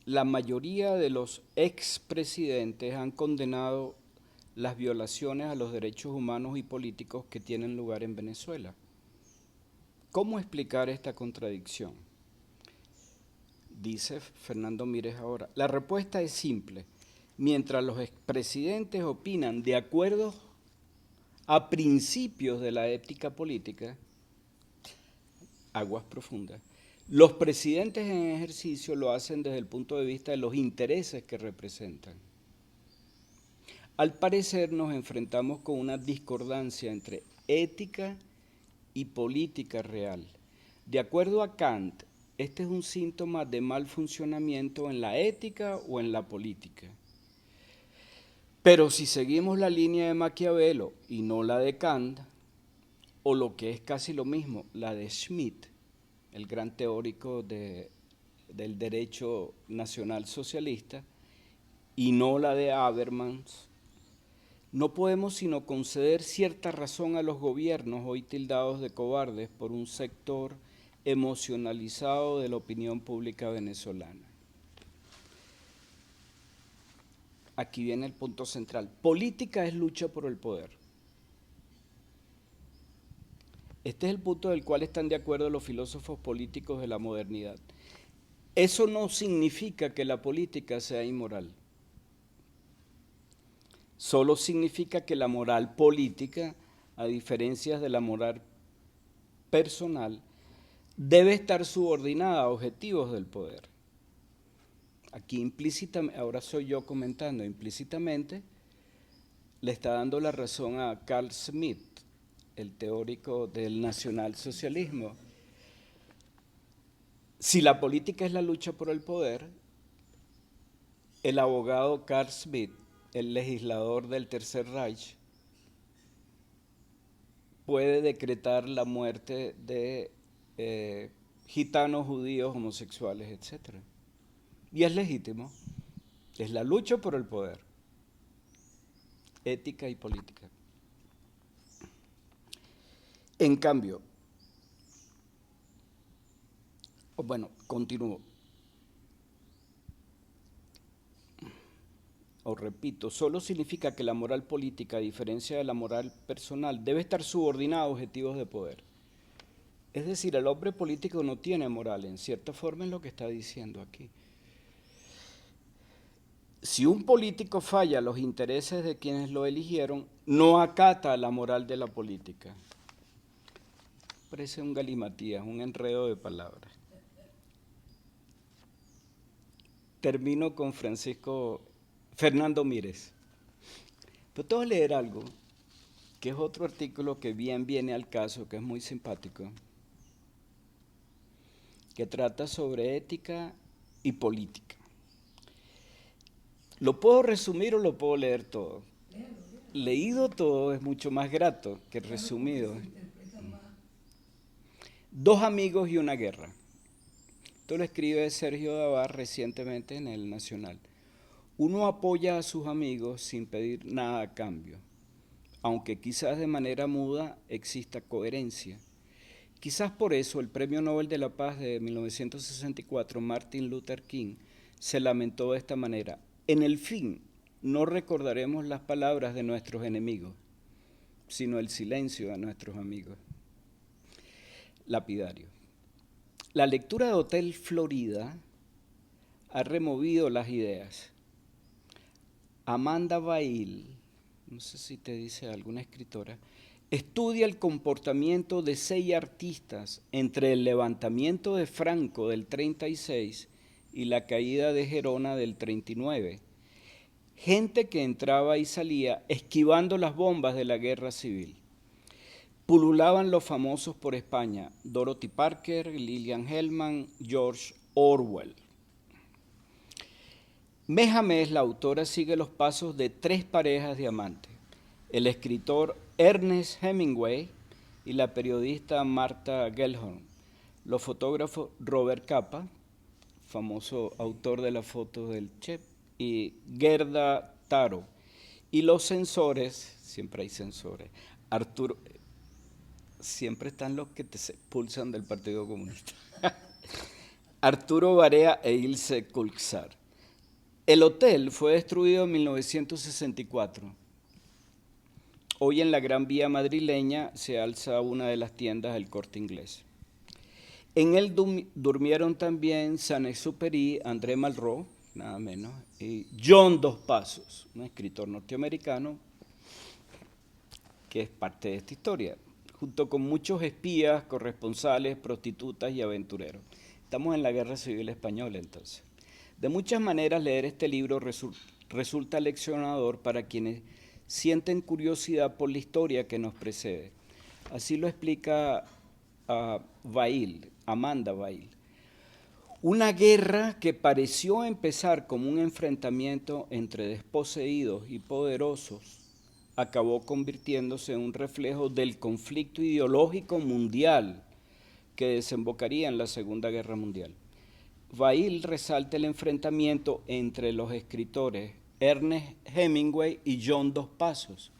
la mayoría de los expresidentes han condenado las violaciones a los derechos humanos y políticos que tienen lugar en Venezuela. ¿Cómo explicar esta contradicción? Dice Fernando Mírez ahora. La respuesta es simple. Mientras los expresidentes opinan de acuerdo a principios de la ética política, aguas profundas, los presidentes en ejercicio lo hacen desde el punto de vista de los intereses que representan. Al parecer nos enfrentamos con una discordancia entre ética y política real. De acuerdo a Kant, este es un síntoma de mal funcionamiento en la ética o en la política. Pero si seguimos la línea de Maquiavelo y no la de Kant, o lo que es casi lo mismo, la de Schmitt, el gran teórico del derecho nacional socialista, y no la de Habermas, no podemos sino conceder cierta razón a los gobiernos hoy tildados de cobardes por un sector emocionalizado de la opinión pública venezolana. Aquí viene el punto central. Política es lucha por el poder. Este es el punto del cual están de acuerdo los filósofos políticos de la modernidad. Eso no significa que la política sea inmoral. Solo significa que la moral política, a diferencia de la moral personal, debe estar subordinada a objetivos del poder. Aquí implícitamente, ahora soy yo comentando, implícitamente le está dando la razón a Carl Schmitt, el teórico del nacionalsocialismo. Si la política es la lucha por el poder, el abogado Carl Schmitt, el legislador del Tercer Reich, puede decretar la muerte de gitanos, judíos, homosexuales, etc. Y es legítimo. Es la lucha por el poder, ética y política. En cambio, bueno, continúo. Os repito, solo significa que la moral política, a diferencia de la moral personal, debe estar subordinada a objetivos de poder. Es decir, el hombre político no tiene moral, en cierta forma es lo que está diciendo aquí. Si un político falla los intereses de quienes lo eligieron, no acata la moral de la política. Parece un galimatías, un enredo de palabras. Termino con Fernando Mírez. Pero te voy a leer algo, que es otro artículo que bien viene al caso, que es muy simpático, que trata sobre ética y política. ¿Lo puedo resumir o lo puedo leer todo? Leído todo es mucho más grato que resumido. Dos amigos y una guerra. Esto lo escribe Sergio Davar recientemente en El Nacional. Uno apoya a sus amigos sin pedir nada a cambio, aunque quizás de manera muda exista coherencia. Quizás por eso el Premio Nobel de la Paz de 1964, Martin Luther King, se lamentó de esta manera. En el fin, no recordaremos las palabras de nuestros enemigos, sino el silencio de nuestros amigos. Lapidario. La lectura de Hotel Florida ha removido las ideas. Amanda Bail, no sé si te dice alguna escritora, estudia el comportamiento de 6 artistas entre el levantamiento de Franco del 36 y la caída de Gerona del 39. Gente que entraba y salía esquivando las bombas de la guerra civil. Pululaban los famosos por España, Dorothy Parker, Lillian Hellman, George Orwell. Mes, la autora sigue los pasos de 3 parejas de amantes, el escritor Ernest Hemingway y la periodista Martha Gellhorn, los fotógrafos Robert Capa, famoso autor de las fotos del Che, y Gerda Taro, y los censores, siempre hay censores, Arturo, siempre están los que te expulsan del Partido Comunista, Arturo Barea e Ilse Kulczar. El hotel fue destruido en 1964. Hoy en la Gran Vía madrileña se alza una de las tiendas del Corte Inglés. En él durmieron también Saint-Exupéry, André Malraux, nada menos, y John Dos Passos, un escritor norteamericano que es parte de esta historia, junto con muchos espías, corresponsales, prostitutas y aventureros. Estamos en la Guerra Civil Española, entonces. De muchas maneras, leer este libro resulta leccionador para quienes sienten curiosidad por la historia que nos precede. Así lo explica Amanda Weil. Una guerra que pareció empezar como un enfrentamiento entre desposeídos y poderosos acabó convirtiéndose en un reflejo del conflicto ideológico mundial que desembocaría en la Segunda Guerra Mundial. Weil resalta el enfrentamiento entre los escritores Ernest Hemingway y John Dos Passos,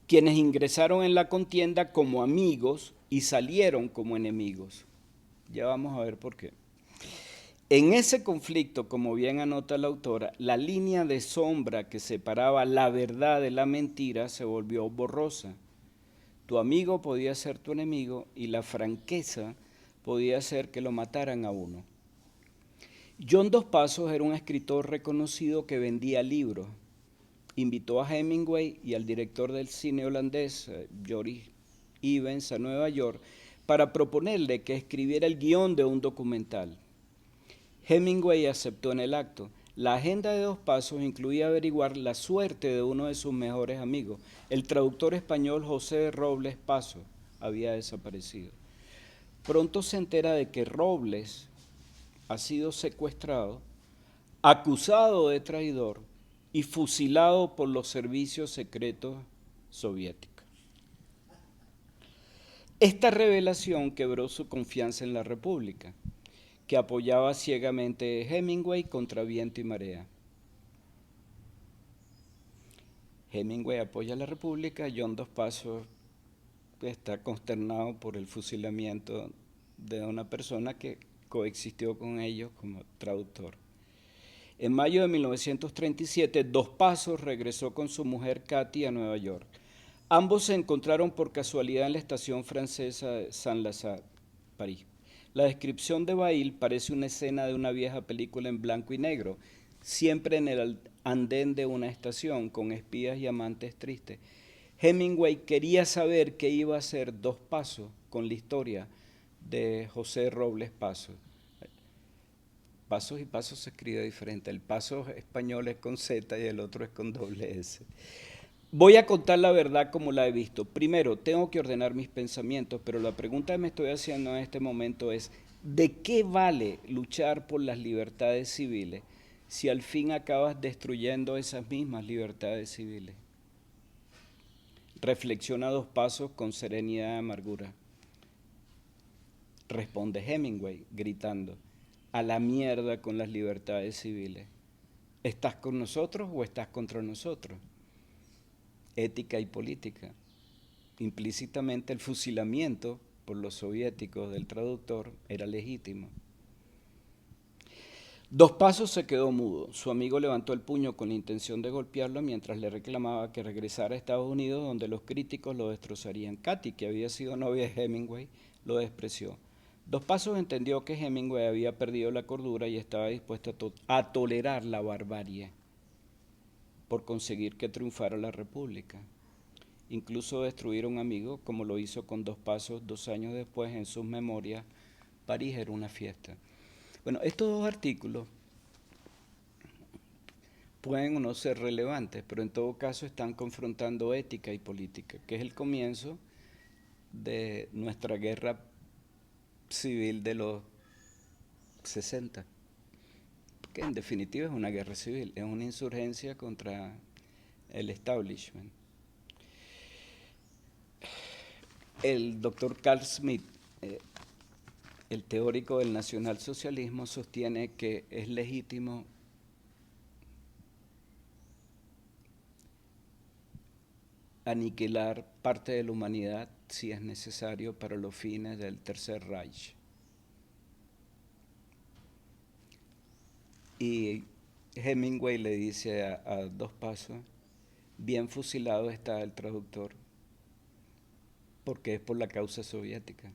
quienes ingresaron en la contienda como amigos y salieron como enemigos. Ya vamos a ver por qué. En ese conflicto, como bien anota la autora, la línea de sombra que separaba la verdad de la mentira se volvió borrosa. Tu amigo podía ser tu enemigo y la franqueza podía hacer que lo mataran a uno. John Dos Passos era un escritor reconocido que vendía libros. Invitó a Hemingway y al director del cine holandés, Joris Ivens, a Nueva York para proponerle que escribiera el guión de un documental. Hemingway aceptó en el acto. La agenda de Dos Passos incluía averiguar la suerte de uno de sus mejores amigos. El traductor español José Robles Passos había desaparecido. Pronto se entera de que Robles ha sido secuestrado, acusado de traidor y fusilado por los servicios secretos soviéticos. Esta revelación quebró su confianza en la República, que apoyaba ciegamente a Hemingway contra viento y marea. Hemingway apoya a la República, John Dos Passos está consternado por el fusilamiento de una persona que coexistió con ellos como traductor. En mayo de 1937, Dos Passos regresó con su mujer Katy a Nueva York. Ambos se encontraron por casualidad en la estación francesa de Saint-Lazare, París. La descripción de Weil parece una escena de una vieja película en blanco y negro, siempre en el andén de una estación, con espías y amantes tristes. Hemingway quería saber qué iba a hacer Dos Passos con la historia de José Robles Passos. Passos y Passos se escribe diferente. El Paso español es con Z y el otro es con doble S. Voy a contar la verdad como la he visto. Primero, tengo que ordenar mis pensamientos, pero la pregunta que me estoy haciendo en este momento es, ¿de qué vale luchar por las libertades civiles si al fin acabas destruyendo esas mismas libertades civiles? Reflexiona Dos Passos con serenidad y amargura. Responde Hemingway, gritando, a la mierda con las libertades civiles. ¿Estás con nosotros o estás contra nosotros? Ética y política. Implícitamente el fusilamiento por los soviéticos del traductor era legítimo. Dos Passos se quedó mudo. Su amigo levantó el puño con la intención de golpearlo mientras le reclamaba que regresara a Estados Unidos, donde los críticos lo destrozarían. Katy, que había sido novia de Hemingway, lo despreció. Dos Passos entendió que Hemingway había perdido la cordura y estaba dispuesto a tolerar la barbarie por conseguir que triunfara la República. Incluso destruir a un amigo, como lo hizo con Dos Passos 2 años después en sus memorias, París era una fiesta. Bueno, estos dos artículos pueden o no ser relevantes, pero en todo caso están confrontando ética y política, que es el comienzo de nuestra guerra civil de los 60, que en definitiva es una guerra civil, es una insurgencia contra el establishment. El doctor Carl Schmitt, el teórico del nacionalsocialismo, sostiene que es legítimo aniquilar parte de la humanidad si es necesario para los fines del Tercer Reich. Y Hemingway le dice a Dos Pasos, bien fusilado está el traductor, porque es por la causa soviética.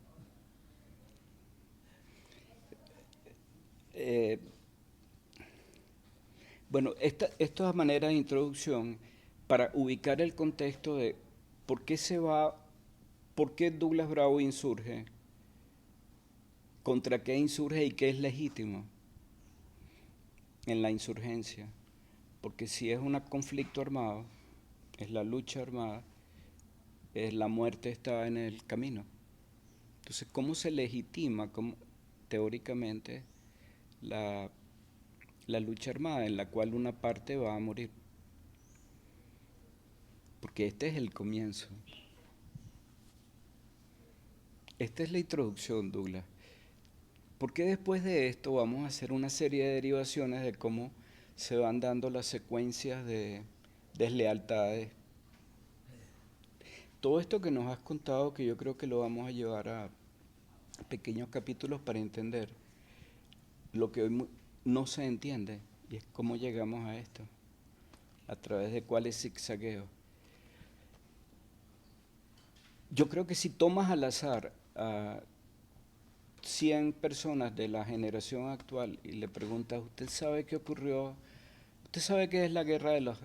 Bueno, esto es manera de introducción para ubicar el contexto de por qué Douglas Bravo insurge, contra qué insurge y qué es legítimo en la insurgencia. Porque si es un conflicto armado, es la lucha armada, la muerte está en el camino. Entonces, ¿cómo se legitima teóricamente la lucha armada en la cual una parte va a morir? Porque este es el comienzo. Esta es la introducción, Douglas. Porque después de esto vamos a hacer una serie de derivaciones de cómo se van dando las secuencias de deslealtades. Todo esto que nos has contado, que yo creo que lo vamos a llevar a pequeños capítulos para entender lo que hoy no se entiende, y es cómo llegamos a esto, a través de cuáles zigzagueos. Yo creo que si tomas al azar a 100 personas de la generación actual y le preguntas, ¿usted sabe qué ocurrió? ¿Usted sabe qué es la guerra de los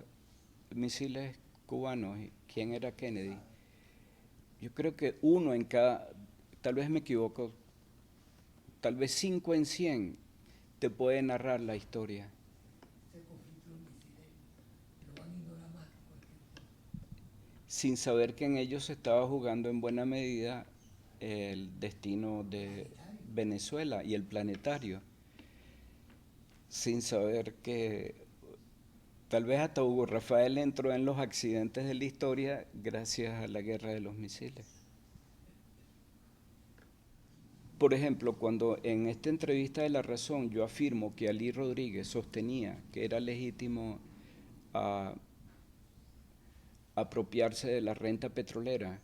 misiles cubanos y quién era Kennedy? Yo creo que uno en cada, tal vez me equivoco, tal vez 5 en 100 te puede narrar la historia. Sin saber que en ellos se estaba jugando en buena medida el destino de Venezuela y el planetario. Sin saber que tal vez hasta Hugo Rafael entró en los accidentes de la historia gracias a la guerra de los misiles. Por ejemplo, cuando en esta entrevista de La Razón yo afirmo que Ali Rodríguez sostenía que era legítimo apropiarse de la renta petrolera,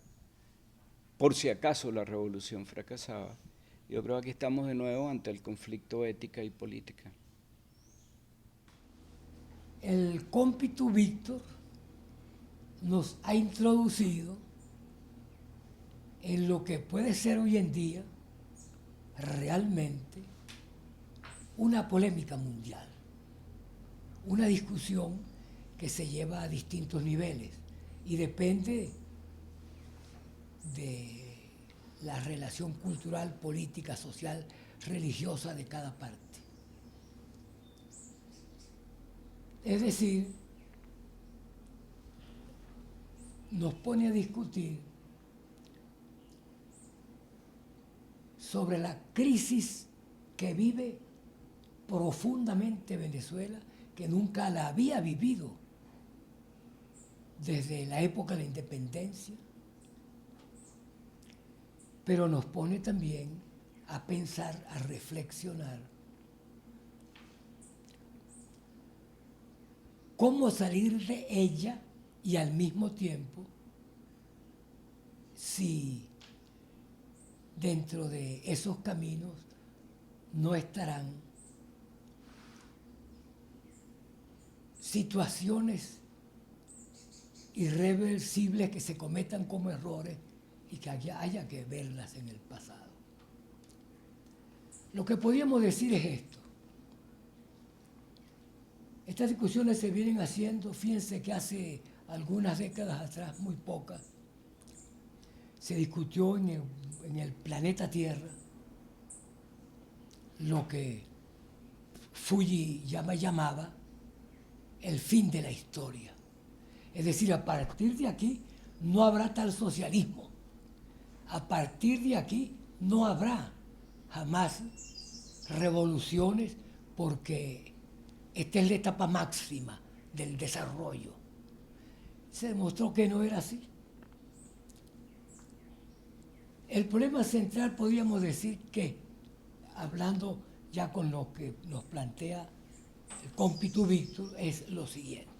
por si acaso la revolución fracasaba, yo creo que aquí estamos de nuevo ante el conflicto ética y política. El cómpitu Víctor nos ha introducido en lo que puede ser hoy en día realmente una polémica mundial, una discusión que se lleva a distintos niveles y depende de la relación cultural, política, social, religiosa de cada parte. Es decir, nos pone a discutir sobre la crisis que vive profundamente Venezuela, que nunca la había vivido desde la época de la independencia, pero nos pone también a pensar, a reflexionar cómo salir de ella y al mismo tiempo si dentro de esos caminos no estarán situaciones irreversibles que se cometan como errores y que haya que verlas en el pasado. Lo que podríamos decir es esto. Estas discusiones se vienen haciendo, fíjense que hace algunas décadas atrás, muy pocas, se discutió en el planeta Tierra lo que Fujiyama llamaba el fin de la historia. Es decir, a partir de aquí no habrá tal socialismo. A partir de aquí no habrá jamás revoluciones porque esta es la etapa máxima del desarrollo. Se demostró que no era así. El problema central podríamos decir que, hablando ya con lo que nos plantea el cómpitu Víctor, es lo siguiente.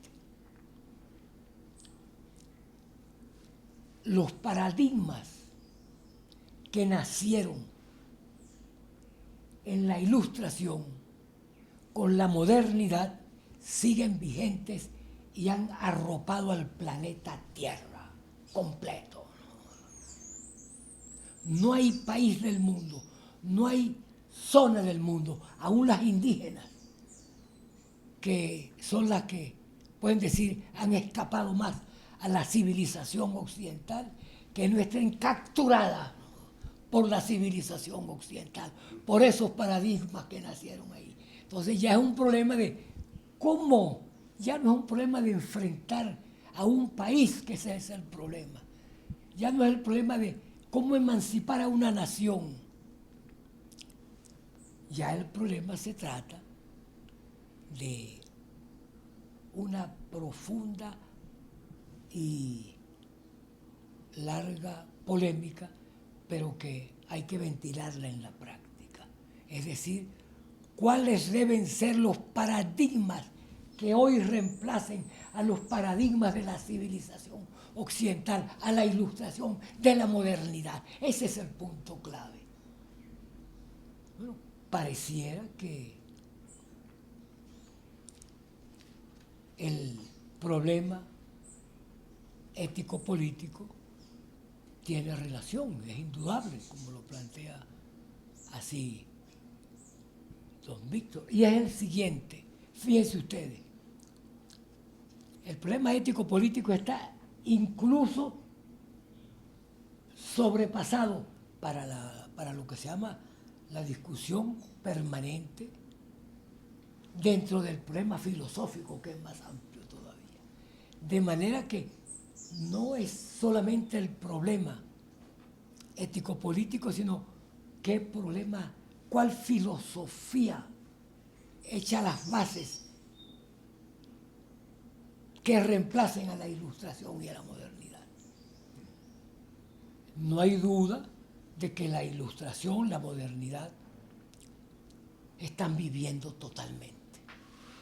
Los paradigmas que nacieron en la Ilustración con la modernidad siguen vigentes y han arropado al planeta Tierra completo. No hay país del mundo, no hay zona del mundo, aún las indígenas, que son las que, pueden decir, han escapado más a la civilización occidental, que no estén capturadas por la civilización occidental, por esos paradigmas que nacieron ahí. Entonces ya es un problema de cómo, ya no es un problema de enfrentar a un país, que ese es el problema. Ya no es el problema de cómo emancipar a una nación. Ya el problema se trata de una profunda y larga polémica, pero que hay que ventilarla en la práctica. Es decir, cuáles deben ser los paradigmas que hoy reemplacen a los paradigmas de la civilización occidental, a la ilustración de la modernidad. Ese es el punto clave. Bueno, pareciera que el problema ético-político tiene relación, es indudable, como lo plantea así don Víctor. Y es el siguiente, fíjense ustedes, el problema ético-político está incluso sobrepasado para lo que se llama la discusión permanente dentro del problema filosófico, que es más amplio todavía. De manera que no es solamente el problema ético-político, sino qué problema, cuál filosofía echa las bases que reemplacen a la ilustración y a la modernidad. No hay duda de que la ilustración, la modernidad, están viviendo totalmente.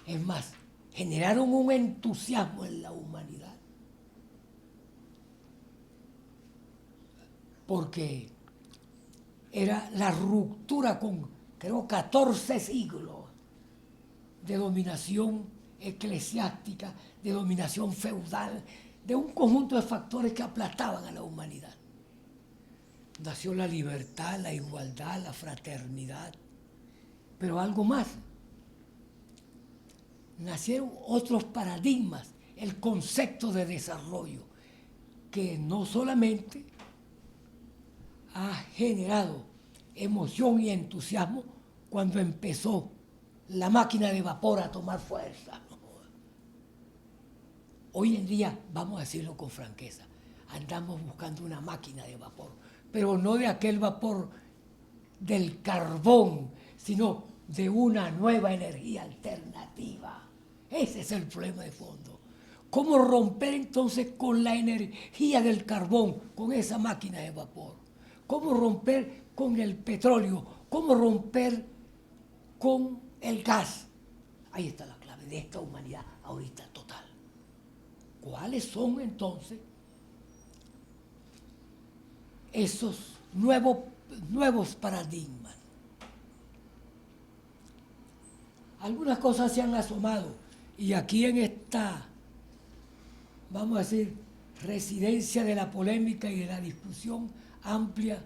Es más, generaron un entusiasmo en la humanidad, porque era la ruptura con, creo, 14 siglos de dominación eclesiástica, de dominación feudal, de un conjunto de factores que aplastaban a la humanidad. Nació la libertad, la igualdad, la fraternidad, pero algo más. Nacieron otros paradigmas, el concepto de desarrollo, que no solamente ha generado emoción y entusiasmo cuando empezó la máquina de vapor a tomar fuerza. Hoy en día, vamos a decirlo con franqueza, andamos buscando una máquina de vapor, pero no de aquel vapor del carbón, sino de una nueva energía alternativa. Ese es el problema de fondo. ¿Cómo romper entonces con la energía del carbón, con esa máquina de vapor? ¿Cómo romper con el petróleo? ¿Cómo romper con el gas? Ahí está la clave de esta humanidad ahorita total. ¿Cuáles son entonces esos nuevos paradigmas? Algunas cosas se han asomado y aquí en esta, vamos a decir, residencia de la polémica y de la discusión amplia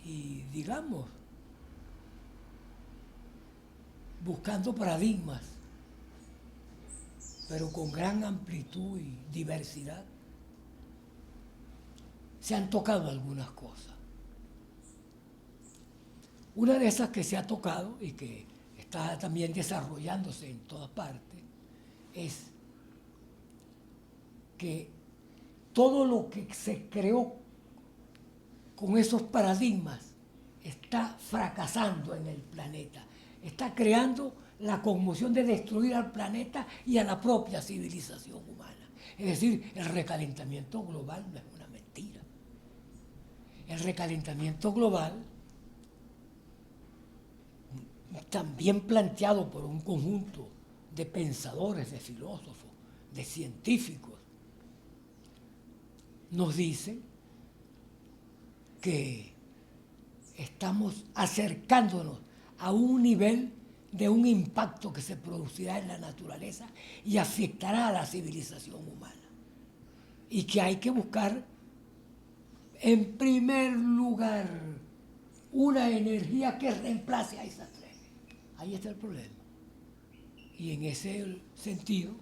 y, digamos, buscando paradigmas, pero con gran amplitud y diversidad, se han tocado algunas cosas. Una de esas que se ha tocado y que está también desarrollándose en todas partes es que todo lo que se creó con esos paradigmas está fracasando en el planeta, está creando la conmoción de destruir al planeta y a la propia civilización humana. Es decir, el recalentamiento global no es una mentira. El recalentamiento global, también planteado por un conjunto de pensadores, de filósofos, de científicos, nos dicen que estamos acercándonos a un nivel de un impacto que se producirá en la naturaleza y afectará a la civilización humana. Y que hay que buscar, en primer lugar, una energía que reemplace a esas tres. Ahí está el problema. Y en ese sentido,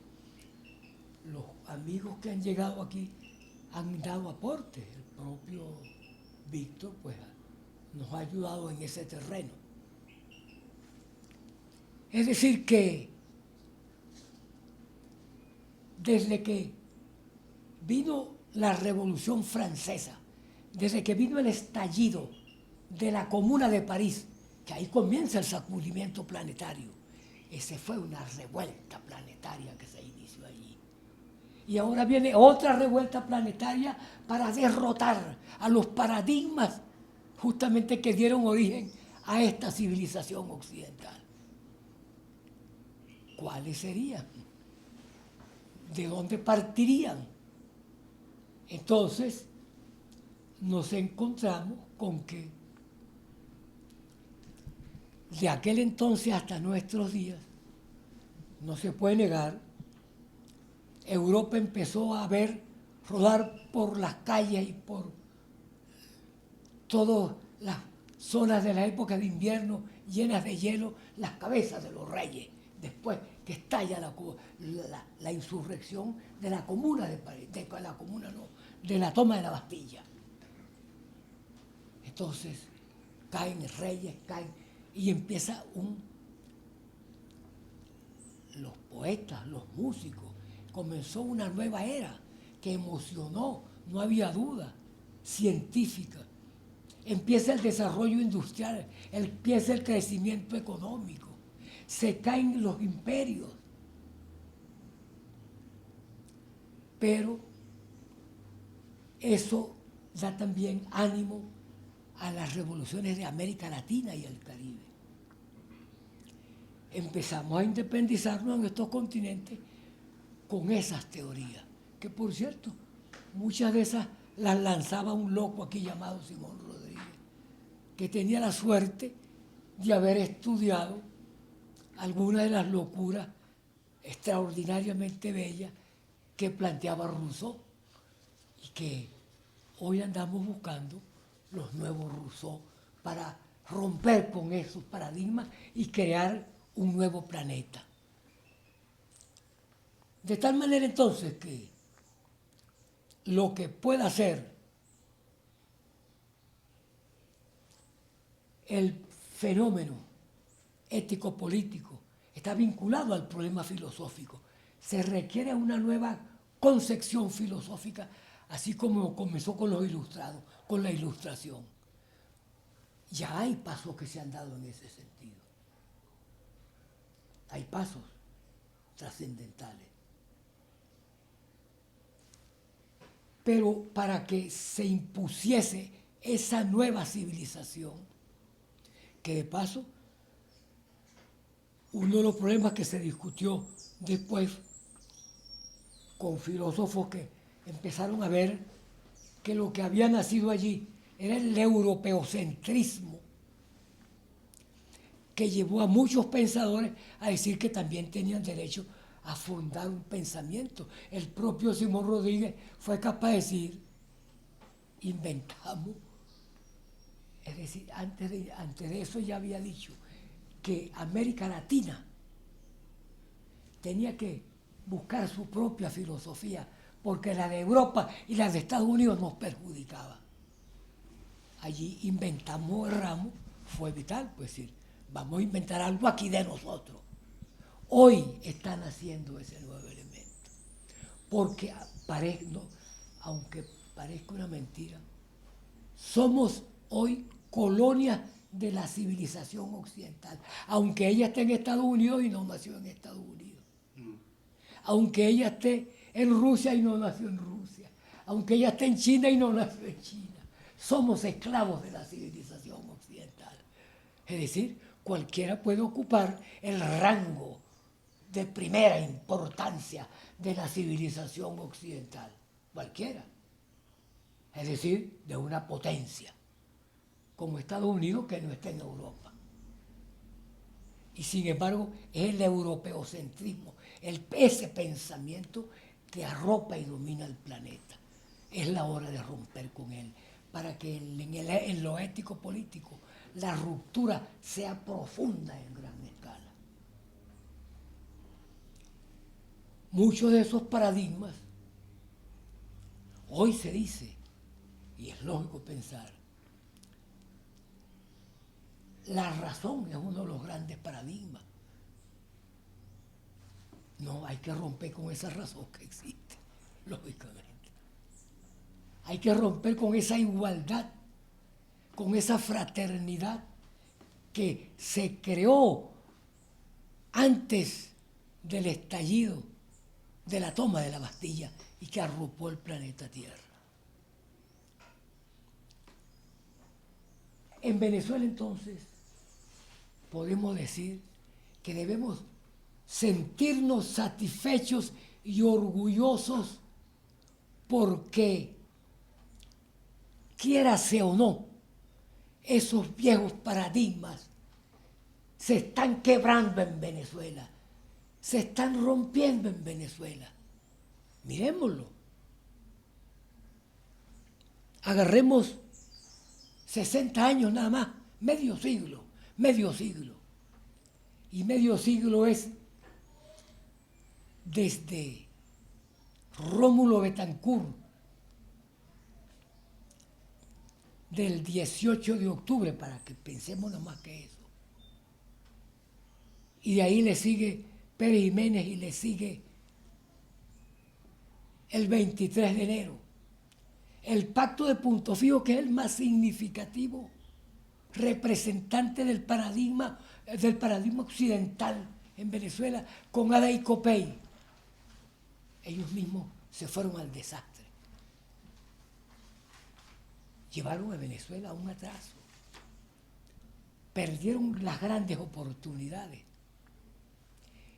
los amigos que han llegado aquí han dado aportes. El propio Víctor pues, nos ha ayudado en ese terreno. Es decir, que desde que vino la Revolución Francesa, desde que vino el estallido de la Comuna de París, que ahí comienza el sacudimiento planetario, esa fue una revuelta planetaria que se inició allí. Y ahora viene otra revuelta planetaria para derrotar a los paradigmas justamente que dieron origen a esta civilización occidental. ¿Cuáles serían? ¿De dónde partirían? Entonces, nos encontramos con que de aquel entonces hasta nuestros días, no se puede negar, Europa empezó a ver rodar por las calles y por todas las zonas de la época de invierno llenas de hielo las cabezas de los reyes, después que estalla la insurrección de la Comuna de París, de la toma de la Bastilla. Entonces, caen reyes, y empieza los poetas, los músicos, comenzó una nueva era que emocionó, no había duda, científica. Empieza el desarrollo industrial, empieza el crecimiento económico, se caen los imperios. Pero eso da también ánimo a las revoluciones de América Latina y el Caribe. Empezamos a independizarnos en estos continentes con esas teorías, que por cierto, muchas de esas las lanzaba un loco aquí llamado Simón Rodríguez, que tenía la suerte de haber estudiado algunas de las locuras extraordinariamente bellas que planteaba Rousseau y que hoy andamos buscando los nuevos Rousseau para romper con esos paradigmas y crear un nuevo planeta. De tal manera entonces que lo que pueda hacer el fenómeno ético-político está vinculado al problema filosófico. Se requiere una nueva concepción filosófica, así como comenzó con los ilustrados, con la ilustración. Ya hay pasos que se han dado en ese sentido. Hay pasos trascendentales. Pero para que se impusiese esa nueva civilización, que de paso, uno de los problemas que se discutió después con filósofos que empezaron a ver que lo que había nacido allí era el europeocentrismo, que llevó a muchos pensadores a decir que también tenían derecho a fundar un pensamiento. El propio Simón Rodríguez fue capaz de decir, inventamos, es decir, antes de eso ya había dicho que América Latina tenía que buscar su propia filosofía, porque la de Europa y la de Estados Unidos nos perjudicaba. Allí inventamos, erramos, fue vital, pues decir, vamos a inventar algo aquí de nosotros. Hoy están haciendo ese nuevo elemento, porque aunque parezca una mentira, somos hoy colonias de la civilización occidental, aunque ella esté en Estados Unidos y no nació en Estados Unidos, aunque ella esté en Rusia y no nació en Rusia, aunque ella esté en China y no nació en China, somos esclavos de la civilización occidental. Es decir, cualquiera puede ocupar el rango de primera importancia de la civilización occidental, cualquiera, es decir, de una potencia, como Estados Unidos que no está en Europa. Y sin embargo es el europeocentrismo, ese pensamiento que arropa y domina el planeta. Es la hora de romper con él, para que en lo ético político la ruptura sea profunda en gran escala. Muchos de esos paradigmas, hoy se dice, y es lógico pensar, la razón es uno de los grandes paradigmas. No, hay que romper con esa razón que existe, lógicamente. Hay que romper con esa igualdad, con esa fraternidad que se creó antes del estallido de la toma de la Bastilla y que arropó el planeta Tierra. En Venezuela entonces podemos decir que debemos sentirnos satisfechos y orgullosos porque, quiérase o no, esos viejos paradigmas se están quebrando en Venezuela, se están rompiendo en Venezuela. Miremoslo. Agarremos 60 años nada más, medio siglo. Y medio siglo es desde Rómulo Betancourt, del 18 de octubre, para que pensemos nada más que eso. Y de ahí le sigue Pérez Jiménez y le sigue el 23 de enero. El Pacto de Punto Fijo, que es el más significativo representante del paradigma occidental en Venezuela, con Ada y Copey. Ellos mismos se fueron al desastre. Llevaron a Venezuela a un atraso. Perdieron las grandes oportunidades.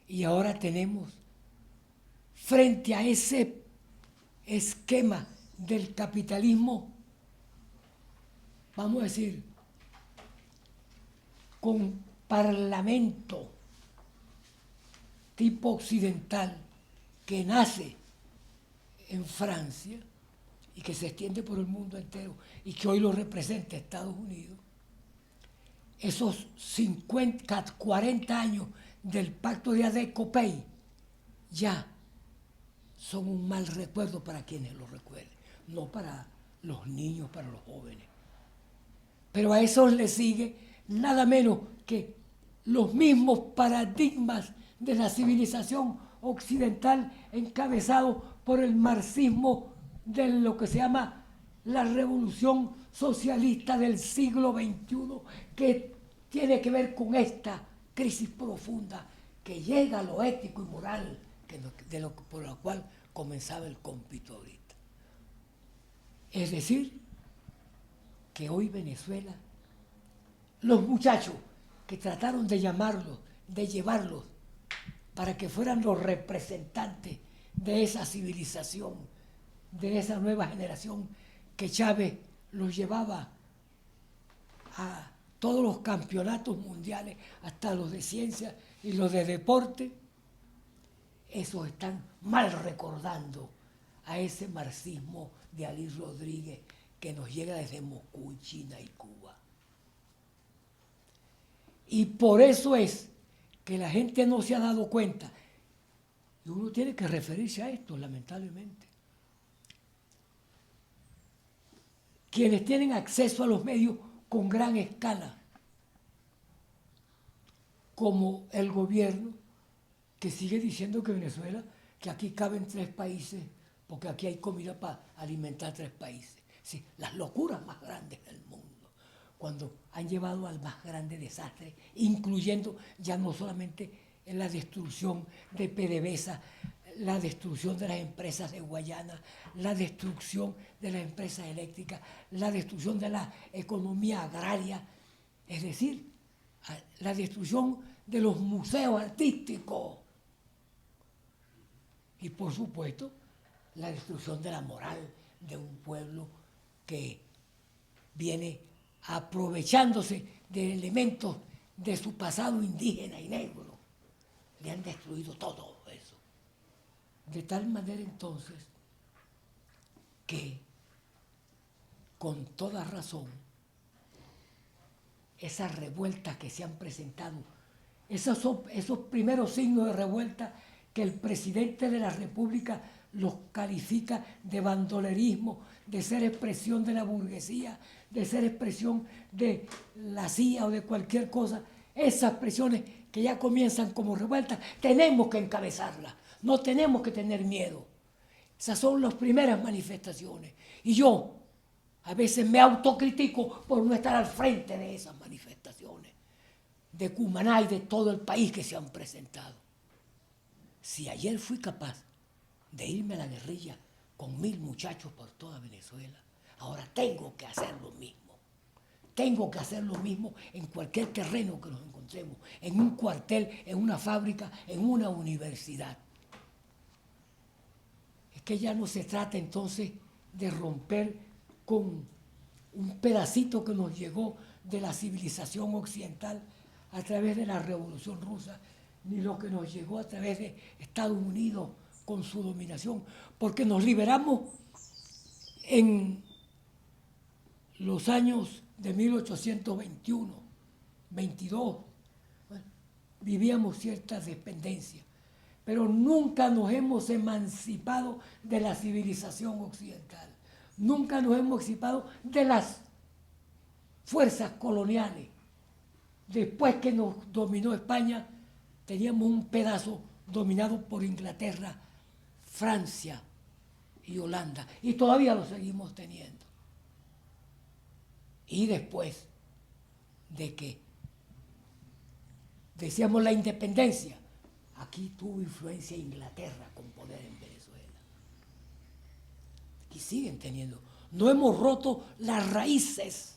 Y ahora tenemos, frente a ese esquema del capitalismo, vamos a decir, con parlamento tipo occidental que nace en Francia y que se extiende por el mundo entero y que hoy lo representa Estados Unidos, esos 40 años del pacto de Adé-Copey ya son un mal recuerdo para quienes lo recuerden, no para los niños, para los jóvenes. Pero a esos le sigue nada menos que los mismos paradigmas de la civilización occidental encabezados por el marxismo de lo que se llama la revolución socialista del siglo XXI, que tiene que ver con esta crisis profunda que llega a lo ético y moral por lo cual comenzaba el cómpito ahorita. Es decir, que hoy Venezuela, los muchachos que trataron de llamarlos, de llevarlos para que fueran los representantes de esa civilización, de esa nueva generación que Chávez los llevaba a todos los campeonatos mundiales, hasta los de ciencia y los de deporte, esos están mal recordando a ese marxismo de Alí Rodríguez que nos llega desde Moscú, China y Cuba. Y por eso es que la gente no se ha dado cuenta. Y uno tiene que referirse a esto, lamentablemente. Quienes tienen acceso a los medios con gran escala, como el gobierno, que sigue diciendo que Venezuela, que aquí caben 3 países, porque aquí hay comida para alimentar 3 países. Sí, las locuras más grandes del mundo, cuando han llevado al más grande desastre, incluyendo ya no solamente la destrucción de PDVSA, la destrucción de las empresas de Guayana, la destrucción de las empresas eléctricas, la destrucción de la economía agraria, es decir, la destrucción de los museos artísticos y, por supuesto, la destrucción de la moral de un pueblo que viene aprovechándose de elementos de su pasado indígena y negro. Le han destruido todo eso. De tal manera entonces que, con toda razón, esas revueltas que se han presentado, esos primeros signos de revuelta que el presidente de la República los califica de bandolerismo, de ser expresión de la burguesía, de ser expresión de la CIA o de cualquier cosa, esas expresiones que ya comienzan como revueltas, tenemos que encabezarlas, no tenemos que tener miedo. Esas son las primeras manifestaciones. Y yo a veces me autocritico por no estar al frente de esas manifestaciones de Cumaná y de todo el país que se han presentado. Si ayer fui capaz de irme a la guerrilla con 1000 muchachos por toda Venezuela, ahora tengo que hacer lo mismo. Tengo que hacer lo mismo en cualquier terreno que nos encontremos, en un cuartel, en una fábrica, en una universidad. Es que ya no se trata entonces de romper con un pedacito que nos llegó de la civilización occidental a través de la Revolución Rusa, ni lo que nos llegó a través de Estados Unidos con su dominación, porque nos liberamos en los años de 1821, 22, bueno, vivíamos ciertas dependencias, pero nunca nos hemos emancipado de la civilización occidental, nunca nos hemos emancipado de las fuerzas coloniales. Después que nos dominó España, teníamos un pedazo dominado por Inglaterra, Francia y Holanda, y todavía lo seguimos teniendo. Y después de que decíamos la independencia, aquí tuvo influencia Inglaterra con poder en Venezuela. Y siguen teniendo. No hemos roto las raíces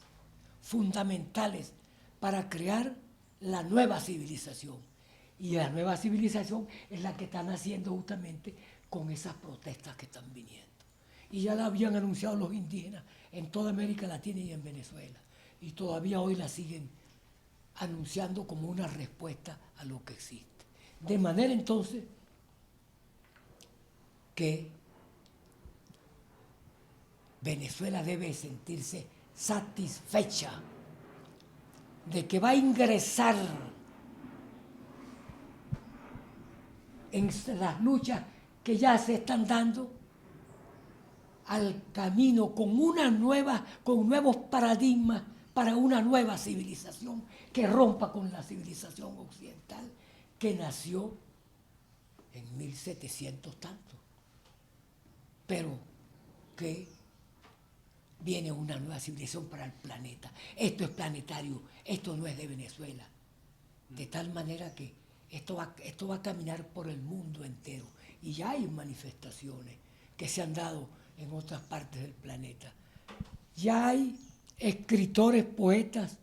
fundamentales para crear la nueva civilización. Y la nueva civilización es la que están haciendo justamente con esas protestas que están viniendo. Y ya la habían anunciado los indígenas en toda América Latina y en Venezuela. Y todavía hoy la siguen anunciando como una respuesta a lo que existe. De manera entonces que Venezuela debe sentirse satisfecha de que va a ingresar en las luchas que ya se están dando al camino con nuevos paradigmas para una nueva civilización que rompa con la civilización occidental que nació en 1700 tanto, pero que viene una nueva civilización para el planeta. Esto es planetario, esto no es de Venezuela. De tal manera que esto va a caminar por el mundo entero. Y ya hay manifestaciones que se han dado en otras partes del planeta. Ya hay escritores, poetas,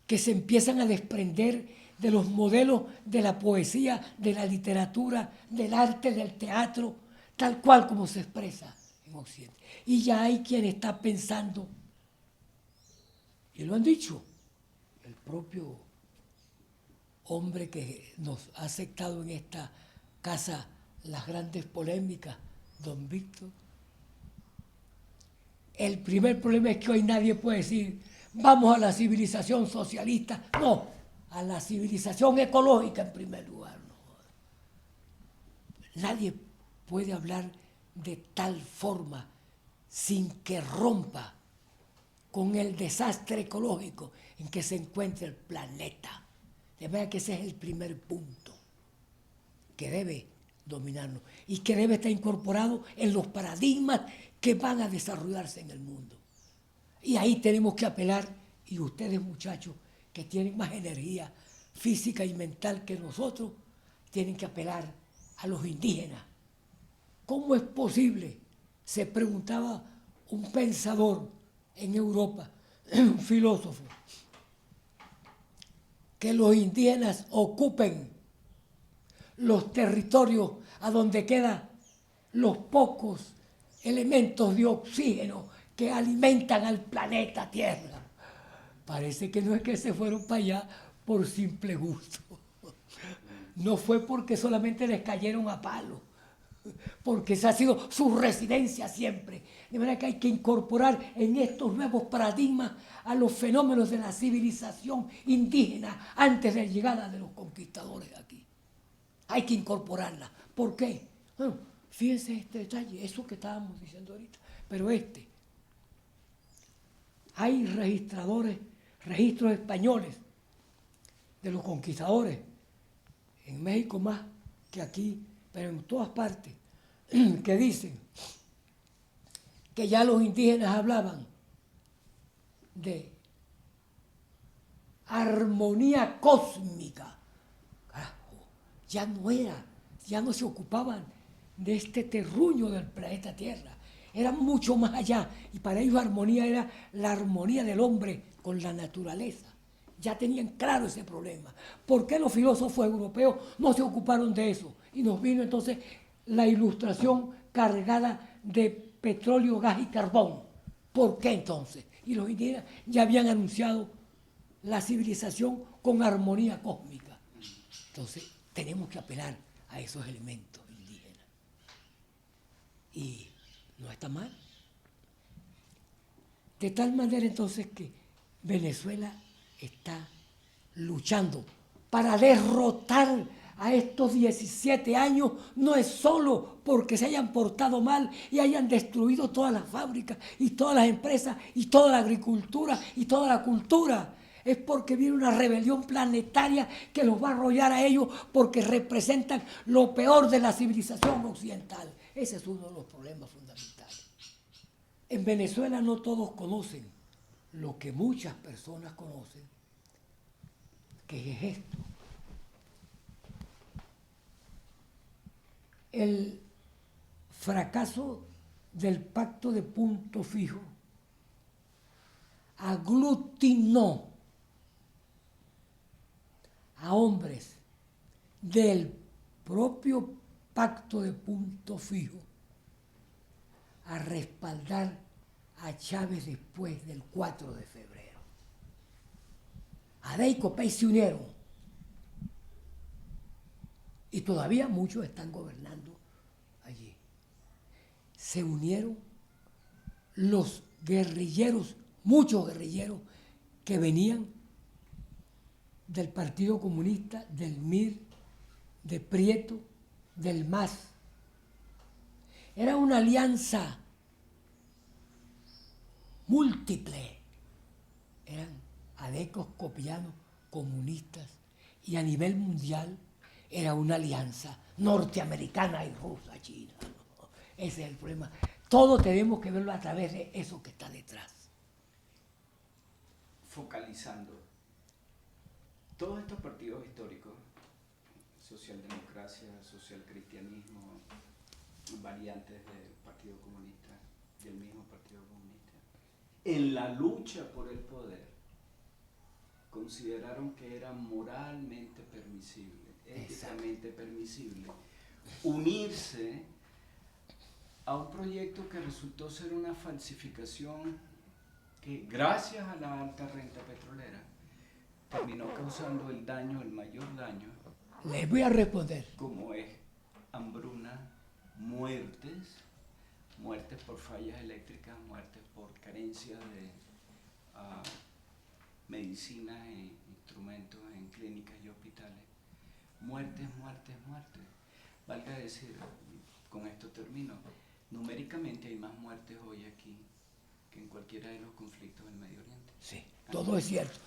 que se empiezan a desprender de los modelos de la poesía, de la literatura, del arte, del teatro, tal cual como se expresa en Occidente. Y ya hay quien está pensando, y lo han dicho, el propio hombre que nos ha aceptado en esta casa las grandes polémicas, don Víctor. El primer problema es que hoy nadie puede decir, vamos a la civilización socialista. No, a la civilización ecológica en primer lugar. No. Nadie puede hablar de tal forma sin que rompa con el desastre ecológico en que se encuentra el planeta. De manera que ese es el primer punto que debe dominarnos y que debe estar incorporado en los paradigmas que van a desarrollarse en el mundo. Y ahí tenemos que apelar, y ustedes muchachos que tienen más energía física y mental que nosotros, tienen que apelar a los indígenas. ¿Cómo es posible? Se preguntaba un pensador en Europa, un filósofo, que los indígenas ocupen los territorios a donde quedan los pocos elementos de oxígeno que alimentan al planeta Tierra. Parece que no es que se fueron para allá por simple gusto. No fue porque solamente les cayeron a palo, porque esa ha sido su residencia siempre. De manera que hay que incorporar en estos nuevos paradigmas a los fenómenos de la civilización indígena antes de la llegada de los conquistadores aquí. Hay que incorporarla. ¿Por qué? Bueno, fíjense este detalle, eso que estábamos diciendo ahorita, pero hay registros españoles de los conquistadores, en México más que aquí, pero en todas partes, que dicen que ya los indígenas hablaban de armonía cósmica. Carajo, ya no se ocupaban de este terruño del planeta Tierra, eran mucho más allá, y para ellos armonía era la armonía del hombre con la naturaleza. Ya tenían claro ese problema. ¿Por qué los filósofos europeos no se ocuparon de eso? Y nos vino entonces la ilustración cargada de petróleo, gas y carbón. ¿Por qué entonces? Y los indígenas ya habían anunciado la civilización con armonía cósmica. Entonces tenemos que apelar a esos elementos indígenas. Y no está mal. De tal manera entonces que Venezuela está luchando para derrotar a estos 17 años, no es solo porque se hayan portado mal y hayan destruido todas las fábricas y todas las empresas y toda la agricultura y toda la cultura. Es porque viene una rebelión planetaria que los va a arrollar a ellos porque representan lo peor de la civilización occidental. Ese es uno de los problemas fundamentales. En Venezuela no todos conocen lo que muchas personas conocen, que es esto. El fracaso del pacto de punto fijo aglutinó a hombres del propio pacto de punto fijo a respaldar a Chávez después del 4 de febrero. Adey y Copey se unieron y todavía muchos están gobernando allí. Se unieron los guerrilleros, muchos guerrilleros que venían del Partido Comunista, del MIR, de Prieto, del MAS. Era una alianza múltiple. Eran adecos, copianos, comunistas, y a nivel mundial era una alianza norteamericana y rusa, china. ¿No? Ese es el problema. Todo tenemos que verlo a través de eso que está detrás. Focalizando, todos estos partidos históricos, socialdemocracia, socialcristianismo, variantes del Partido Comunista, del mismo Partido Comunista, en la lucha por el poder, consideraron que era moralmente permisible, éticamente permisible, unirse a un proyecto que resultó ser una falsificación que, gracias a la alta renta petrolera, terminó causando el mayor daño. Les voy a responder. Como es hambruna, muertes por fallas eléctricas, muertes por carencia de medicinas e instrumentos en clínicas y hospitales. Muertes. Valga decir, con esto termino, numéricamente hay más muertes hoy aquí que en cualquiera de los conflictos del Medio Oriente. Sí, todo es cierto.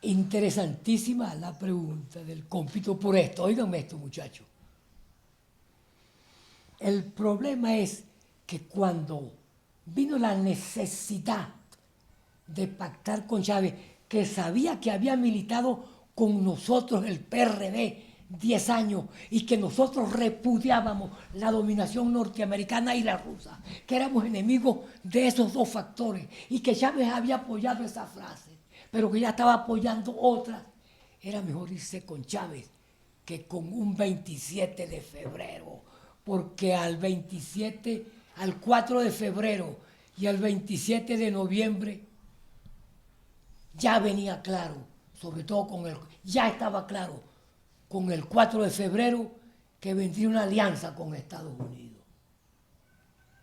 Interesantísima la pregunta del cómpito por esto. Óiganme esto, muchachos. El problema es que cuando vino la necesidad de pactar con Chávez, que sabía que había militado con nosotros el PRD 10 años y que nosotros repudiábamos la dominación norteamericana y la rusa, que éramos enemigos de esos dos factores y que Chávez había apoyado esa frase, pero que ya estaba apoyando otras, era mejor irse con Chávez que con un 27 de febrero, porque al 4 de febrero y al 27 de noviembre ya venía claro, sobre todo ya estaba claro con el 4 de febrero que vendría una alianza con Estados Unidos.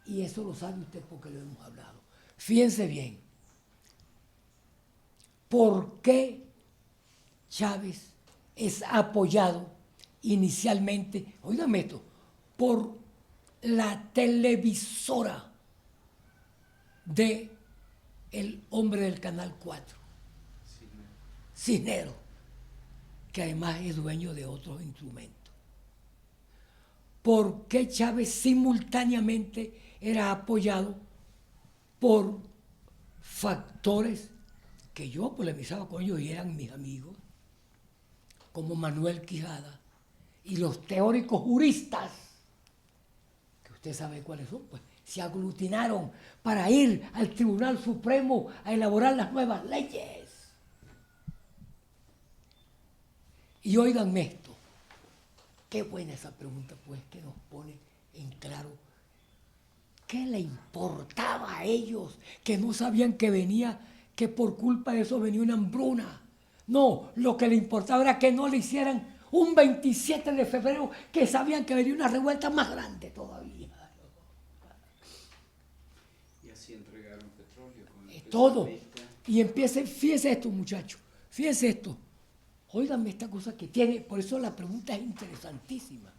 Y eso lo sabe usted porque lo hemos hablado. Fíjense bien, ¿por qué Chávez es apoyado inicialmente, oígame esto, por la televisora de el hombre del Canal 4, Cisneros, que además es dueño de otros instrumentos? ¿Por qué Chávez simultáneamente era apoyado por factores que yo polemizaba con ellos y eran mis amigos, como Manuel Quijada y los teóricos juristas, que usted sabe cuáles son, pues se aglutinaron para ir al Tribunal Supremo a elaborar las nuevas leyes? Y óiganme esto, qué buena esa pregunta, pues, que nos pone en claro qué le importaba a ellos, que no sabían que por culpa de eso venía una hambruna. No, lo que le importaba era que no le hicieran un 27 de febrero, que sabían que venía una revuelta más grande todavía. Y así entregaron petróleo. Todo. Y fíjese esto, muchachos, fíjese esto. Óiganme esta cosa que tiene, por eso la pregunta es interesantísima.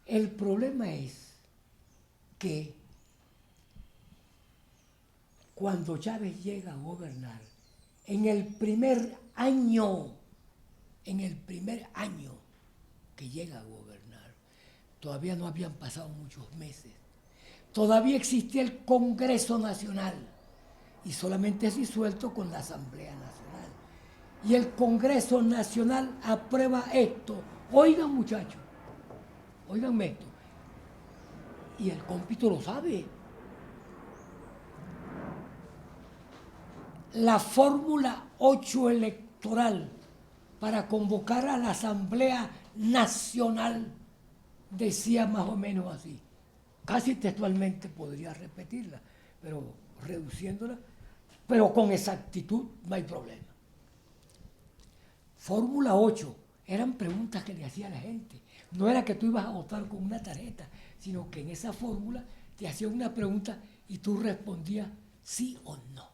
El problema es que cuando Chávez llega a gobernar, en el primer año que llega a gobernar, todavía no habían pasado muchos meses, todavía existía el Congreso Nacional y solamente es disuelto con la Asamblea Nacional. Y el Congreso Nacional aprueba esto. Oigan, muchachos, oiganme esto. Y el cómpito lo sabe. La fórmula 8 electoral para convocar a la Asamblea Nacional decía más o menos así. Casi textualmente podría repetirla, pero reduciéndola, pero con exactitud no hay problema. Fórmula 8, eran preguntas que le hacía la gente. No era que tú ibas a votar con una tarjeta, sino que en esa fórmula te hacían una pregunta y tú respondías sí o no.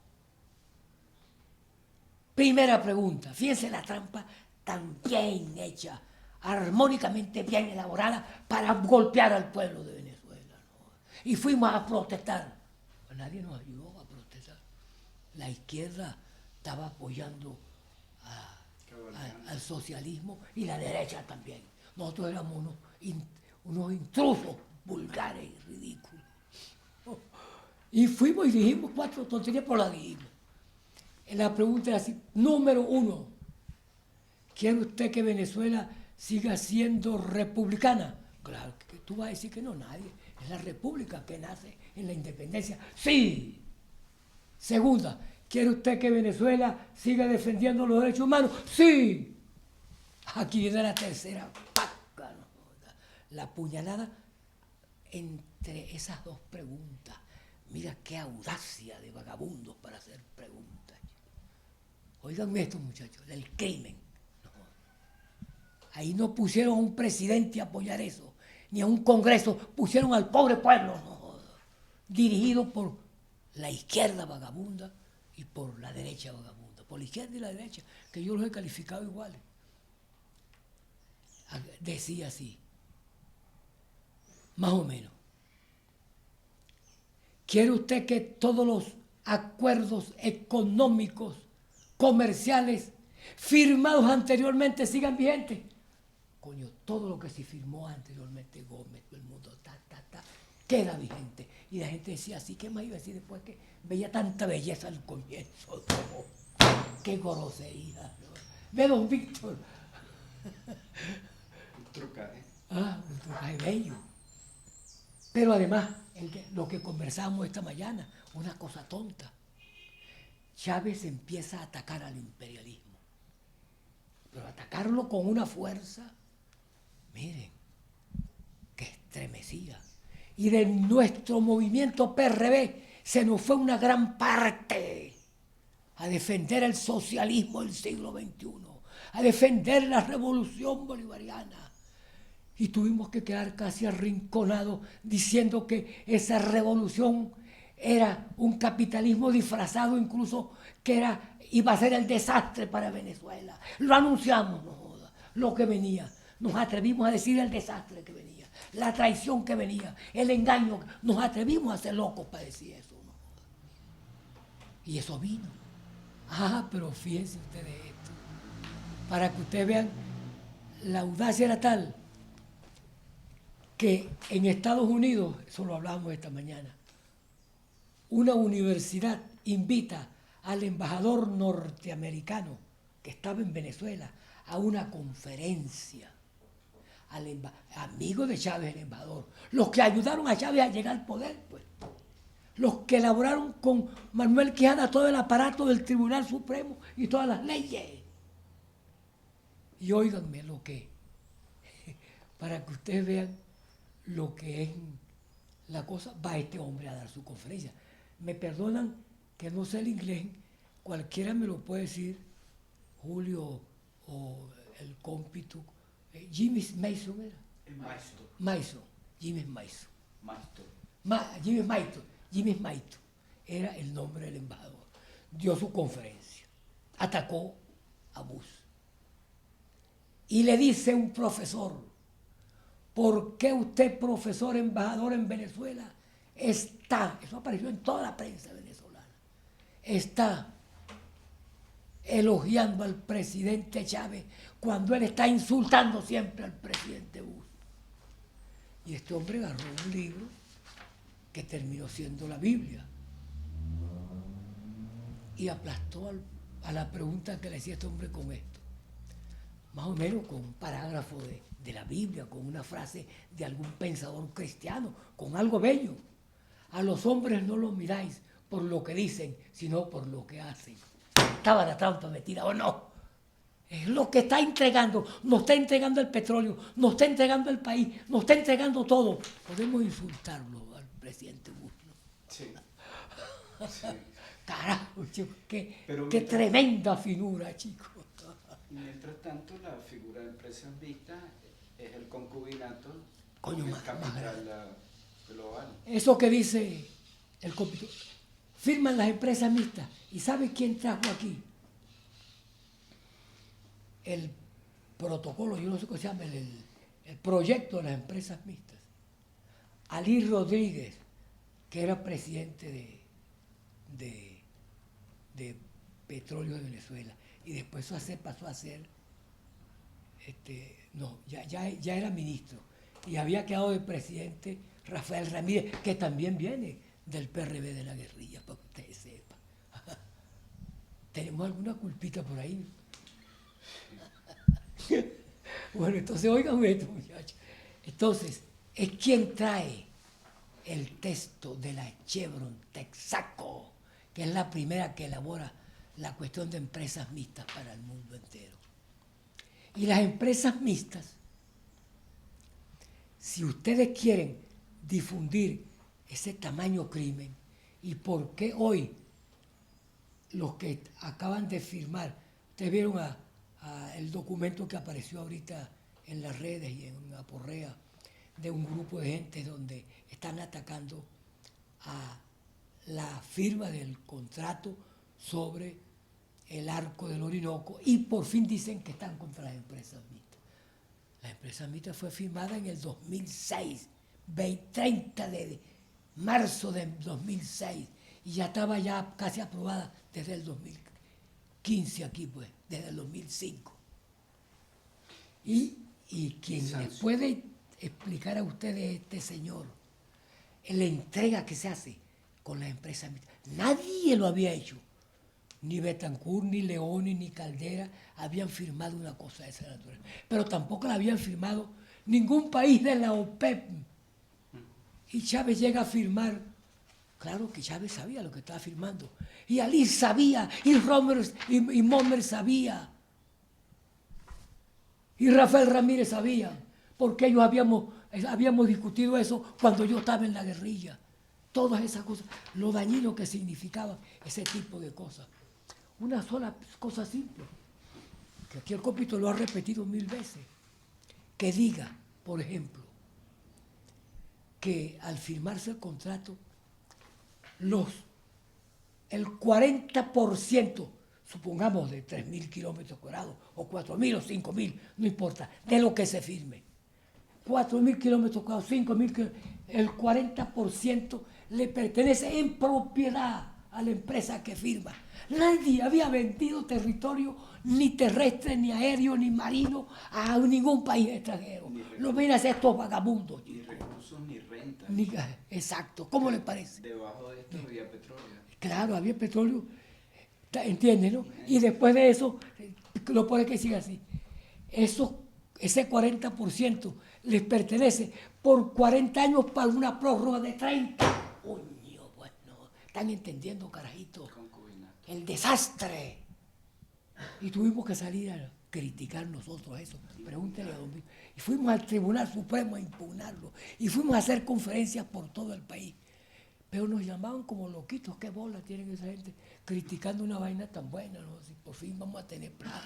Primera pregunta, fíjense la trampa tan bien hecha, armónicamente bien elaborada para golpear al pueblo de Venezuela, ¿no? Y fuimos a protestar. Pues nadie nos ayudó a protestar. La izquierda estaba apoyando al socialismo y la derecha también. Nosotros éramos unos intrusos vulgares y ridículos. Y fuimos y dijimos 4 tonterías, pero las dijimos. La pregunta era así: número 1, ¿quiere usted que Venezuela siga siendo republicana? Claro, que tú vas a decir que no, nadie. Es la república que nace en la independencia. Sí. Segunda, ¿quiere usted que Venezuela siga defendiendo los derechos humanos? Sí. Aquí viene la tercera paca, ¿no? La puñalada entre esas dos preguntas. Mira qué audacia de vagabundos para hacer preguntas. Oigan esto, muchachos, del crimen. No. Ahí no pusieron a un presidente a apoyar eso, ni a un congreso, pusieron al pobre pueblo, no, dirigido por la izquierda vagabunda y por la derecha vagabunda, por la izquierda y la derecha, que yo los he calificado iguales. Decía así, más o menos: ¿quiere usted que todos los acuerdos económicos, comerciales, firmados anteriormente sigan vigentes? Coño, todo lo que se firmó anteriormente, Gómez, todo el mundo, queda vigente. Y la gente decía así, ¿qué más iba a decir después que veía tanta belleza al comienzo? ¡Qué grosería! ¿No? Ve, don Víctor. Un trucaje. Un trucaje bello. Pero además, lo que conversábamos esta mañana, una cosa tonta. Chávez empieza a atacar al imperialismo, pero atacarlo con una fuerza, miren, que estremecía. Y de nuestro movimiento PRB se nos fue una gran parte a defender el socialismo del siglo XXI, a defender la revolución bolivariana. Y tuvimos que quedar casi arrinconados diciendo que esa revolución era un capitalismo disfrazado, incluso que iba a ser el desastre para Venezuela. Lo anunciamos, no joda, lo que venía. Nos atrevimos a decir el desastre que venía, la traición que venía, el engaño. Nos atrevimos a ser locos para decir eso, no joda. Y eso vino. Pero fíjense ustedes esto, para que ustedes vean, la audacia era tal que en Estados Unidos, eso lo hablábamos esta mañana, una universidad invita al embajador norteamericano que estaba en Venezuela a una conferencia, amigo de Chávez, el embajador, los que ayudaron a Chávez a llegar al poder, pues, los que elaboraron con Manuel Quijada todo el aparato del Tribunal Supremo y todas las leyes. Y óiganme lo que, para que ustedes vean lo que es la cosa, va este hombre a dar su conferencia. Me perdonan que no sé el inglés, cualquiera me lo puede decir, Julio o el cómpito, Jimmy Mason era. Mason, Jimmy Mason. Jimmy Maito era el nombre del embajador. Dio su conferencia, atacó a Bush. Y le dice un profesor: ¿por qué usted, profesor embajador en Venezuela, está, eso apareció en toda la prensa venezolana, está elogiando al presidente Chávez cuando él está insultando siempre al presidente Bush? Y este hombre agarró un libro que terminó siendo la Biblia y aplastó a la pregunta que le hacía este hombre con esto, más o menos con un parágrafo de la Biblia, con una frase de algún pensador cristiano, con algo bello. A los hombres no los miráis por lo que dicen, sino por lo que hacen. Estaba la trampa metida, ¿o no? Es lo que está entregando, nos está entregando el petróleo, nos está entregando el país, nos está entregando todo. Podemos insultarlo al presidente Bush, ¿no? Sí. Sí. Carajo, chico, qué tremenda finura, chico. Y mientras tanto, la figura de empresas mixtas es el concubinato Coño, del más capital global. Eso que dice el cómpito, firman las empresas mixtas. ¿Y sabe quién trajo aquí el protocolo? Yo no sé cómo se llama, el proyecto de las empresas mixtas. Alí Rodríguez, que era presidente de Petróleo de Venezuela, y después pasó a ser, ya era ministro, y había quedado de presidente Rafael Ramírez, que también viene del PRB de la guerrilla, para que ustedes sepan. ¿Tenemos alguna culpita por ahí? Bueno, entonces oigan esto, muchachos. Entonces, es quien trae el texto de la Chevron Texaco, que es la primera que elabora la cuestión de empresas mixtas para el mundo entero. Y las empresas mixtas, si ustedes quieren difundir ese tamaño crimen, y por qué hoy los que acaban de firmar, ustedes vieron el documento que apareció ahorita en las redes y en Aporrea, de un grupo de gente donde están atacando a la firma del contrato sobre el arco del Orinoco, y por fin dicen que están contra las empresas mixtas. La empresa mixta fue firmada en el 2006, 30 de marzo de 2006, y ya estaba ya casi aprobada desde el 2015 aquí, pues, desde el 2005. Y quien les puede explicar a ustedes, este señor, la entrega que se hace con las empresas mixtas, nadie lo había hecho. Ni Betancourt, ni Leoni, ni Caldera habían firmado una cosa de esa naturaleza. Pero tampoco la habían firmado ningún país de la OPEP. Y Chávez llega a firmar. Claro que Chávez sabía lo que estaba firmando. Y Ali sabía, y Momer sabía. Y Rafael Ramírez sabía. Porque ellos habíamos discutido eso cuando yo estaba en la guerrilla. Todas esas cosas, lo dañino que significaban ese tipo de cosas. una sola cosa simple, que aquí el cómpito lo ha repetido 1000 veces, que diga, por ejemplo, que al firmarse el contrato, el 40%, supongamos de 3.000 kilómetros cuadrados, o 4.000 o 5.000, no importa, de lo que se firme, 4.000 kilómetros cuadrados, 5.000 kilómetros, el 40% le pertenece en propiedad a la empresa que firma. Nadie había vendido territorio ni terrestre, ni aéreo, ni marino a ningún país extranjero. No ven a hacer estos vagabundos. Ni recursos ni renta. Exacto, ¿cómo le parece? Debajo de esto había petróleo. Claro, había petróleo, ¿entiendes, no? Y después de eso, lo puede que siga así. Ese 40% les pertenece por 40 años para una prórroga de 30. Coño, bueno, ¿están entendiendo, carajito? El desastre. Y tuvimos que salir a criticar nosotros eso. Pregúntele a don Víctor. Y fuimos al Tribunal Supremo a impugnarlo. Y fuimos a hacer conferencias por todo el país. Pero nos llamaban como loquitos. ¿Qué bola tienen esa gente criticando una vaina tan buena? ¿No? Si por fin vamos a tener plata.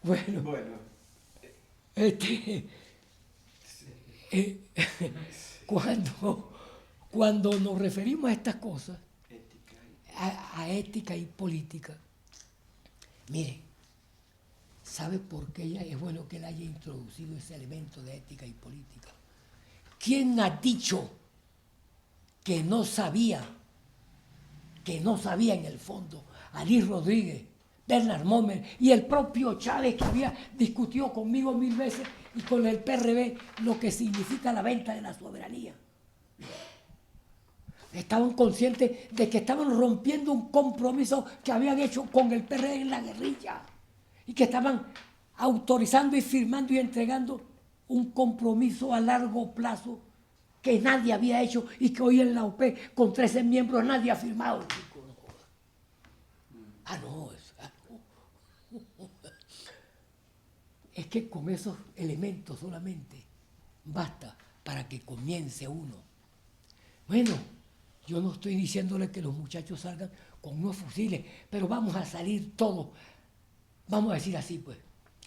Bueno. Cuando nos referimos a estas cosas, a ética y política, mire, ¿sabe por qué es bueno que él haya introducido ese elemento de ética y política? ¿Quién ha dicho que no sabía en el fondo? Alí Rodríguez, Bernard Momer y el propio Chávez, que había discutido conmigo 1000 veces y con el PRB lo que significa la venta de la soberanía. Estaban conscientes de que estaban rompiendo un compromiso que habían hecho con el PRD en la guerrilla y que estaban autorizando y firmando y entregando un compromiso a largo plazo que nadie había hecho y que hoy en la OPE con 13 miembros nadie ha firmado. Es que con esos elementos solamente basta para que comience uno. Bueno, yo no estoy diciéndole que los muchachos salgan con unos fusiles, pero vamos a salir todos. Vamos a decir así, pues.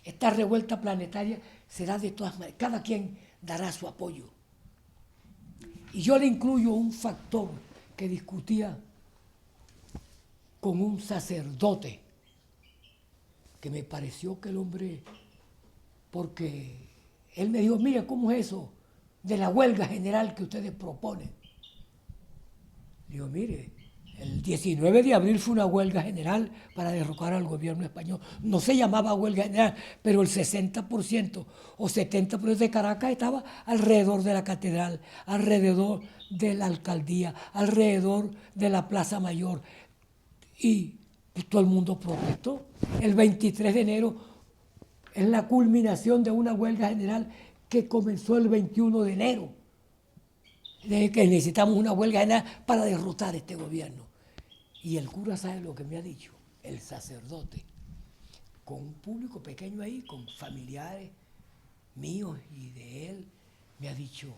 Esta revuelta planetaria será de todas maneras. Cada quien dará su apoyo. Y yo le incluyo un factor que discutía con un sacerdote, que me pareció que el hombre, porque él me dijo, mire, ¿cómo es eso de la huelga general que ustedes proponen? Digo, mire, el 19 de abril fue una huelga general para derrocar al gobierno español. No se llamaba huelga general, pero el 60% o 70% de Caracas estaba alrededor de la catedral, alrededor de la alcaldía, alrededor de la Plaza Mayor. Y pues, todo el mundo protestó. El 23 de enero es la culminación de una huelga general que comenzó el 21 de enero. De que necesitamos una huelga general para derrotar este gobierno. Y el cura sabe lo que me ha dicho, el sacerdote, con un público pequeño ahí, con familiares míos y de él, me ha dicho,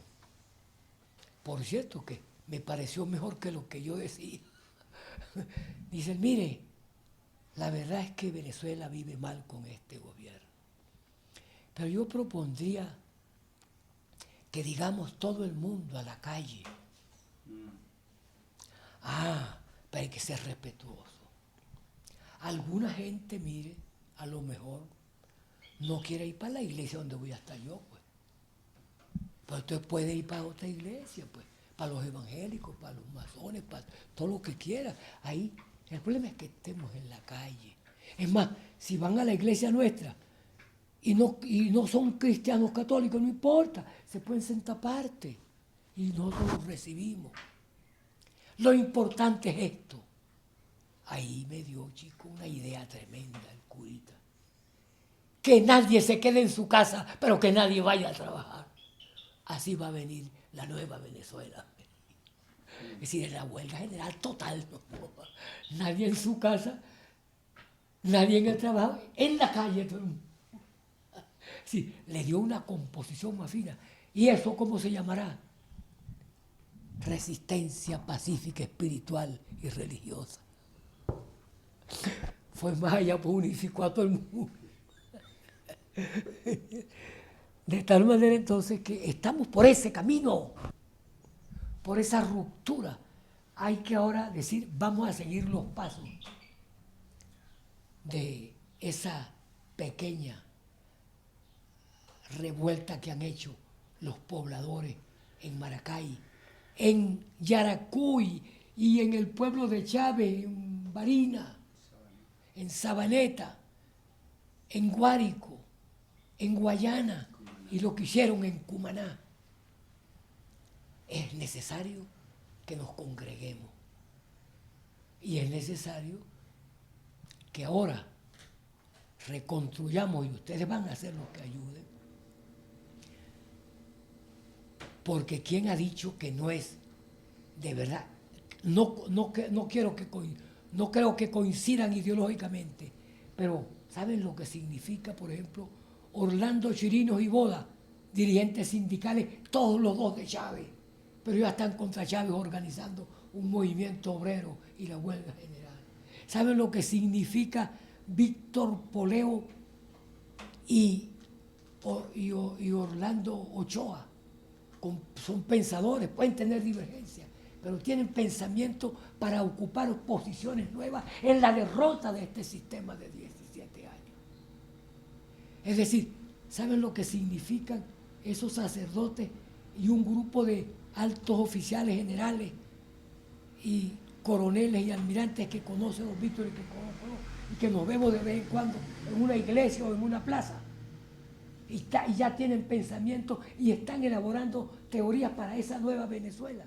por cierto que me pareció mejor que lo que yo decía. Dice, mire, la verdad es que Venezuela vive mal con este gobierno. Pero yo propondría que digamos todo el mundo a la calle. Pero hay que ser respetuoso. Alguna gente, mire, a lo mejor no quiere ir para la iglesia donde voy a estar yo, pues. Pero usted puede ir para otra iglesia, pues, para los evangélicos, para los masones, para todo lo que quiera. Ahí, el problema es que estemos en la calle. Es más, si van a la iglesia nuestra y no son cristianos católicos, no importa, se pueden sentar aparte y nosotros los recibimos. Lo importante es esto. Ahí me dio, chico, una idea tremenda el curita. Que nadie se quede en su casa, pero que nadie vaya a trabajar. Así va a venir la nueva Venezuela. Es decir, la huelga general total. ¿No? Nadie en su casa, nadie en el trabajo, en la calle. Sí, le dio una composición más fina. ¿Y eso cómo se llamará? resistencia pacífica, espiritual y religiosa. Fue más allá, pues unificó a todo el mundo. De tal manera entonces que estamos por ese camino, por esa ruptura. Hay que ahora decir, vamos a seguir los pasos de esa pequeña revuelta que han hecho los pobladores en Maracay, en Yaracuy y en el pueblo de Chávez, en Barina, en Sabaneta, en Guárico, en Guayana y lo que hicieron en Cumaná. Es necesario que nos congreguemos y es necesario que ahora reconstruyamos, y ustedes van a hacer lo que ayuden, porque ¿quién ha dicho que no es de verdad? No creo que coincidan ideológicamente, pero ¿saben lo que significa, por ejemplo, Orlando Chirinos y Boda, dirigentes sindicales, todos los dos de Chávez, pero ya están contra Chávez organizando un movimiento obrero y la huelga general? ¿Saben lo que significa Víctor Poleo y Orlando Ochoa? Son pensadores, pueden tener divergencias, pero tienen pensamiento para ocupar posiciones nuevas en la derrota de este sistema de 17 años. Es decir, ¿saben lo que significan esos sacerdotes y un grupo de altos oficiales generales y coroneles y almirantes que conocen los Víctor y que conozco y que nos vemos de vez en cuando en una iglesia o en una plaza? Y ya tienen pensamiento y están elaborando teorías para esa nueva Venezuela.